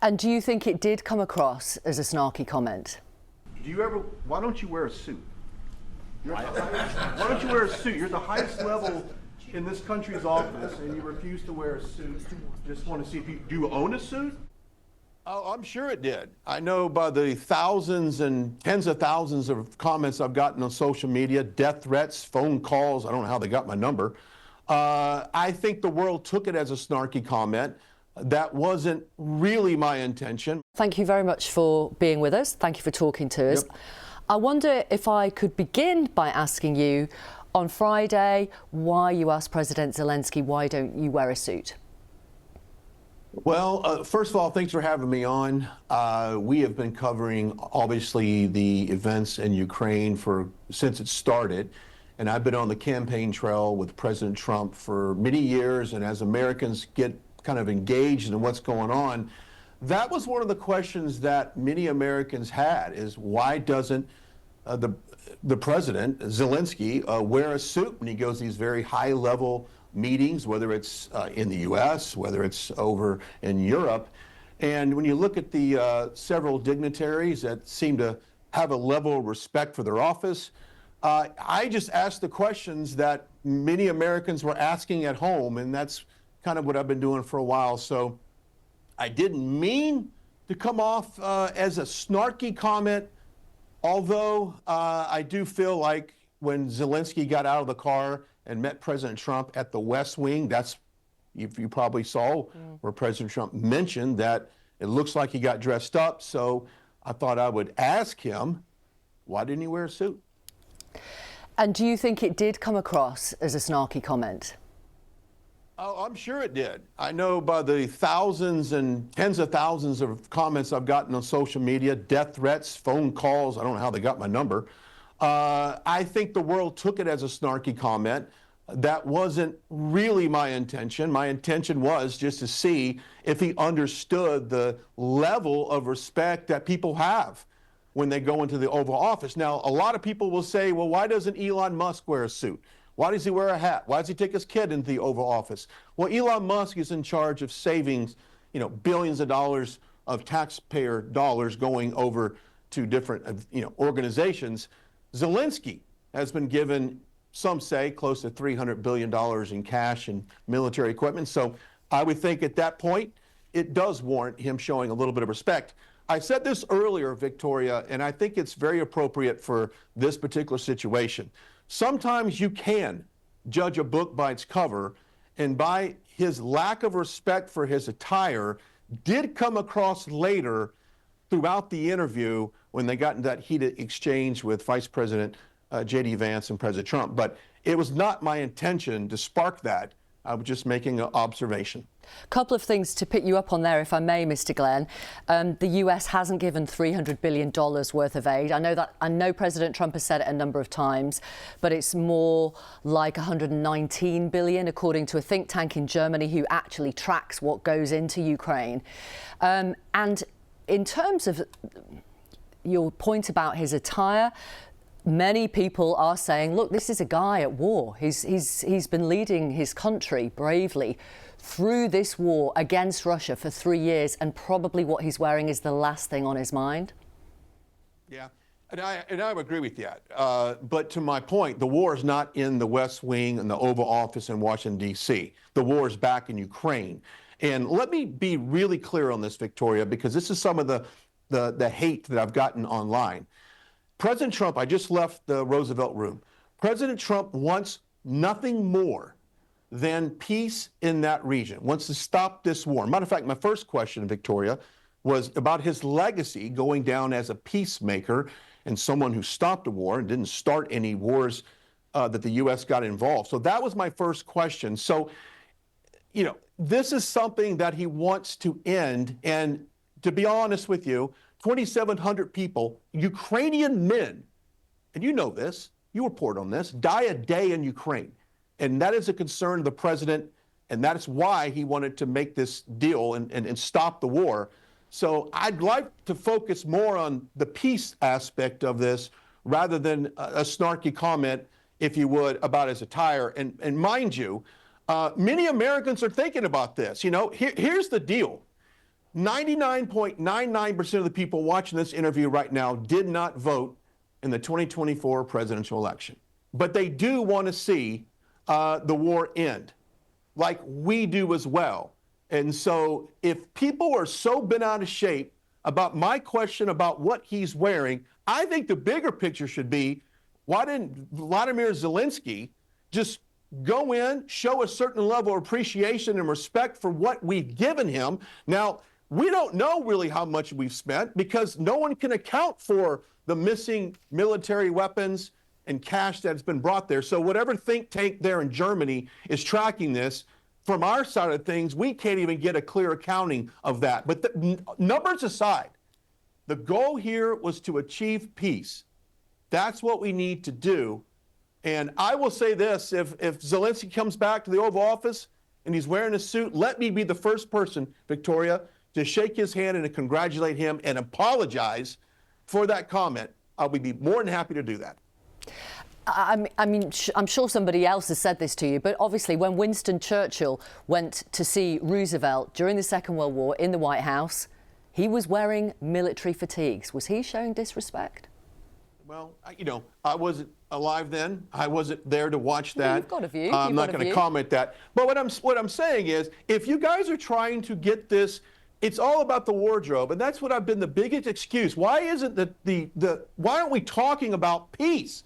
And do you think it did come across as a snarky comment? Why don't you wear a suit? Why don't you wear a suit? You're the highest level in this country's office, and you refuse to wear a suit. Just want to see if do you own a suit? Oh, I'm sure it did. I know by the thousands and tens of thousands of comments I've gotten on social media, death threats, phone calls. I don't know how they got my number. I think the world took it as a snarky comment. That wasn't really my intention. Thank you very much for being with us. Thank you for talking to us. Yep. I wonder if I could begin by asking you, on Friday, why you asked President Zelensky, why don't you wear a suit? Well, first of all, thanks for having me on. We have been covering, obviously, the events in Ukraine since it started. And I've been on the campaign trail with President Trump for many years. And as Americans get kind of engaged in what's going on, that was one of the questions that many Americans had, is why doesn't the president, Zelensky, wear a suit when he goes to these very high-level meetings, whether it's in the U.S., whether it's over in Europe. And when you look at the several dignitaries that seem to have a level of respect for their office, I just asked the questions that many Americans were asking at home, and that's kind of what I've been doing for a while. So I didn't mean to come off as a snarky comment, although I do feel like when Zelensky got out of the car and met President Trump at the West Wing, that's, if you probably saw, where President Trump mentioned that it looks like he got dressed up. So I thought I would ask him, why didn't he wear a suit? And do you think it did come across as a snarky comment? Oh, I'm sure it did. I know by the thousands and tens of thousands of comments I've gotten on social media, death threats, phone calls. I don't know how they got my number. I think the world took it as a snarky comment. That wasn't really my intention. My intention was just to see if he understood the level of respect that people have when they go into the Oval Office. Now, a lot of people will say, well, why doesn't Elon Musk wear a suit? Why does he wear a hat? Why does he take his kid into the Oval Office? Well, Elon Musk is in charge of saving, billions of dollars of taxpayer dollars going over to different, organizations. Zelensky has been given, some say, close to $300 billion in cash and military equipment. So I would think at that point, it does warrant him showing a little bit of respect. I said this earlier, Victoria, and I think it's very appropriate for this particular situation. Sometimes you can judge a book by its cover, and by his lack of respect for his attire did come across later throughout the interview when they got in that heated exchange with Vice President J.D. Vance and President Trump. But it was not my intention to spark that. I was just making an observation. A couple of things to pick you up on there, if I may, Mr. Glenn. The US hasn't given $300 billion worth of aid. I know President Trump has said it a number of times, but it's more like $119 billion, according to a think tank in Germany who actually tracks what goes into Ukraine. And in terms of your point about his attire, many people are saying, look, this is a guy at war. He's been leading his country bravely through this war against Russia for 3 years, and probably what he's wearing is the last thing on his mind. Yeah, and I would agree with that. But to my point, the war is not in the West Wing and the Oval Office in Washington, D.C. The war is back in Ukraine. And let me be really clear on this, Victoria, because this is some of the hate that I've gotten online. President Trump, I just left the Roosevelt room. President Trump wants nothing more than peace in that region, wants to stop this war. Matter of fact, my first question, Victoria, was about his legacy going down as a peacemaker and someone who stopped a war and didn't start any wars that the U.S. got involved. So that was my first question. So, this is something that he wants to end. And to be honest with you, 2,700 people, Ukrainian men, and you know this, you report on this, die a day in Ukraine. And that is a concern of the president, and that is why he wanted to make this deal and stop the war. So I'd like to focus more on the peace aspect of this rather than a snarky comment, if you would, about his attire. And mind you, many Americans are thinking about this. Here's the deal. 99.99% of the people watching this interview right now did not vote in the 2024 presidential election. But they do want to see the war end, like we do as well. And so if people are so bent out of shape about my question about what he's wearing, I think the bigger picture should be, why didn't Vladimir Zelensky just go in, show a certain level of appreciation and respect for what we've given him? Now, we don't know really how much we've spent because no one can account for the missing military weapons and cash that's been brought there. So whatever think tank there in Germany is tracking this, from our side of things, we can't even get a clear accounting of that. But numbers aside, the goal here was to achieve peace. That's what we need to do. And I will say this, if Zelensky comes back to the Oval Office and he's wearing a suit, let me be the first person, Victoria, to shake his hand and to congratulate him and apologize for that comment. I would be more than happy to do that. I mean, I'm sure somebody else has said this to you, but obviously when Winston Churchill went to see Roosevelt during the Second World War in the White House, he was wearing military fatigues. Was he showing disrespect? Well, I wasn't alive then. I wasn't there to watch that. Well, you've got a view. I'm not going to comment that. But what I'm saying is, if you guys are trying to get this, it's all about the wardrobe, and that's what I've been the biggest excuse. Why isn't why aren't we talking about peace?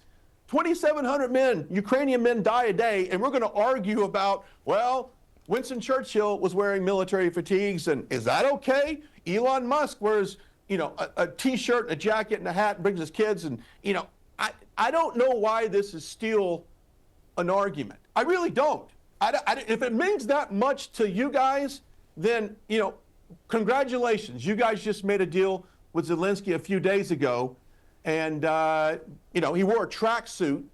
2,700 men, Ukrainian men die a day, and we're going to argue about, well, Winston Churchill was wearing military fatigues, and is that okay? Elon Musk wears, a T-shirt and a jacket and a hat and brings his kids, and, I don't know why this is still an argument. I really don't. If it means that much to you guys, then, congratulations. You guys just made a deal with Zelensky a few days ago. And, he wore a tracksuit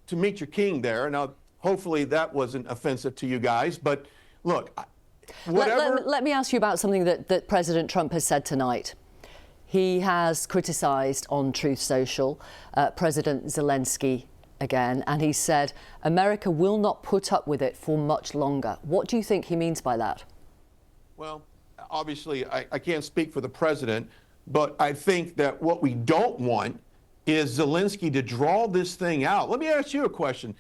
to meet your king there. Now, hopefully that wasn't offensive to you guys. But look, whatever. Let me ask you about something that President Trump has said tonight. He has criticised on Truth Social President Zelensky again, and he said America will not put up with it for much longer. What do you think he means by that? Well, obviously, I can't speak for the president. But I think that what we don't want is Zelensky to draw this thing out. Let me ask you a question.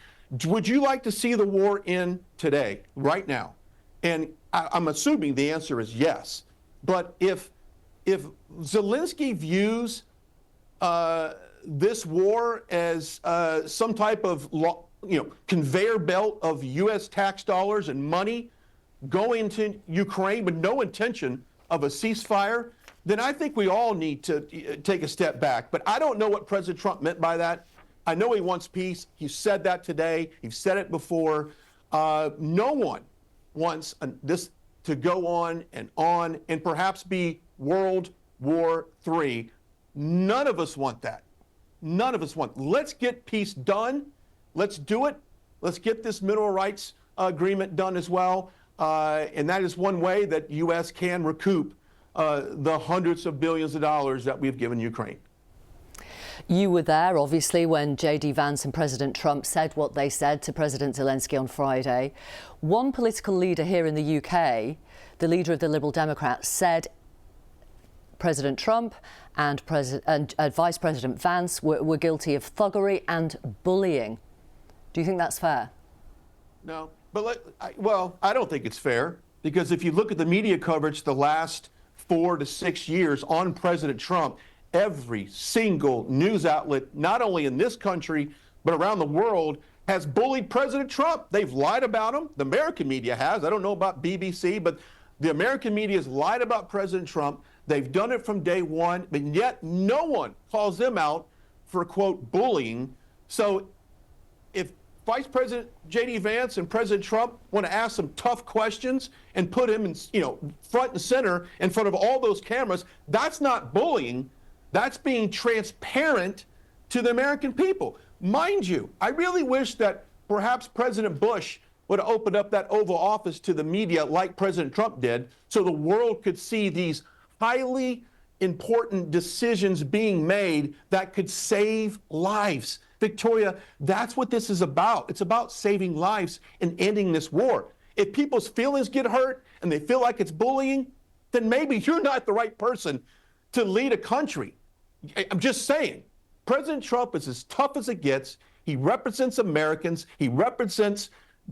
Would you like to see the war end today, right now? And I'm assuming the answer is yes. But if Zelensky views this war as some type of conveyor belt of U.S. tax dollars and money going to Ukraine with no intention of a ceasefire, then I think we all need to take a step back. But I don't know what President Trump meant by that. I know he wants peace. He said that today. He's said it before. No one wants this to go on and perhaps be World War III. None of us want that. None of us want. Let's get peace done. Let's do it. Let's get this mineral rights agreement done as well. And that is one way that U.S. can recoup the hundreds of billions of dollars that we've given Ukraine. You were there, obviously, when J.D. Vance and President Trump said what they said to President Zelensky on Friday. One political leader here in the UK, the leader of the Liberal Democrats, said President Trump and Vice President Vance were guilty of thuggery and bullying. Do you think that's fair? No, but I don't think it's fair, because if you look at the media coverage the last 4 to 6 years on President Trump, every single news outlet, not only in this country, but around the world, has bullied President Trump. They've lied about him. The American media has. I don't know about BBC, but the American media has lied about President Trump. They've done it from day one, but yet no one calls them out for, quote, bullying. So if Vice President J.D. Vance and President Trump want to ask some tough questions and put him in, front and center in front of all those cameras, that's not bullying. That's being transparent to the American people. Mind you, I really wish that perhaps President Bush would have opened up that Oval Office to the media like President Trump did, so the world could see these highly important decisions being made that could save lives. Victoria, that's what this is about. It's about saving lives and ending this war. If people's feelings get hurt and they feel like it's bullying, then maybe you're not the right person to lead a country. I'm just saying. President Trump is as tough as it gets. He represents Americans. He represents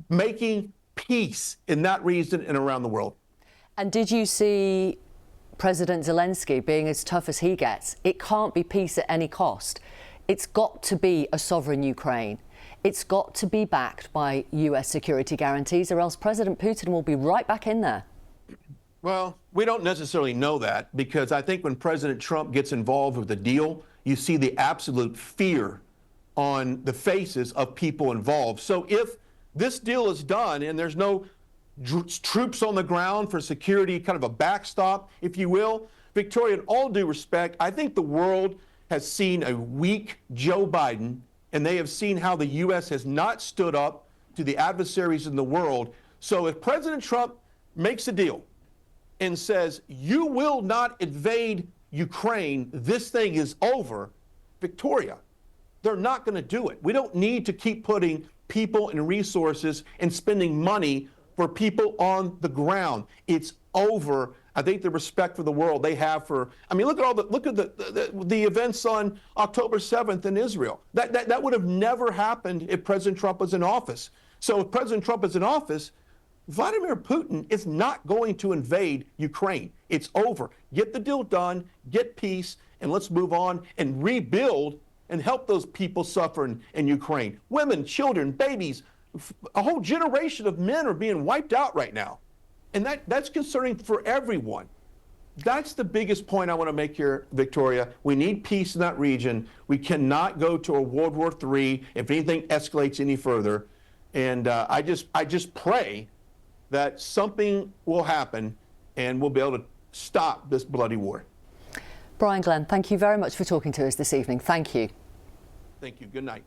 making peace in that region and around the world. And did you see President Zelensky being as tough as he gets? It can't be peace at any cost. It's got to be a sovereign Ukraine. It's got to be backed by US security guarantees, or else President Putin will be right back in there. Well, we don't necessarily know that, because I think when President Trump gets involved with the deal, you see the absolute fear on the faces of people involved. So if this deal is done and there's no troops on the ground for security, kind of a backstop, if you will, Victoria, in all due respect, I think the world has seen a weak Joe Biden, and they have seen how the U.S. has not stood up to the adversaries in the world. So if President Trump makes a deal and says, you will not invade Ukraine, this thing is over, Victoria, they're not going to do it. We don't need to keep putting people and resources and spending money for people on the ground. It's over. I think the respect for the world they have for, I mean, look at the events on October 7th in Israel. That would have never happened if President Trump was in office. So if President Trump is in office, Vladimir Putin is not going to invade Ukraine. It's over. Get the deal done, get peace, and let's move on and rebuild and help those people suffering in Ukraine. Women, children, babies, a whole generation of men are being wiped out right now. And that's concerning for everyone. That's the biggest point I want to make here, Victoria. We need peace in that region. We cannot go to a World War III if anything escalates any further. And I just pray that something will happen and we'll be able to stop this bloody war. Brian Glenn, thank you very much for talking to us this evening. Thank you. Thank you. Good night.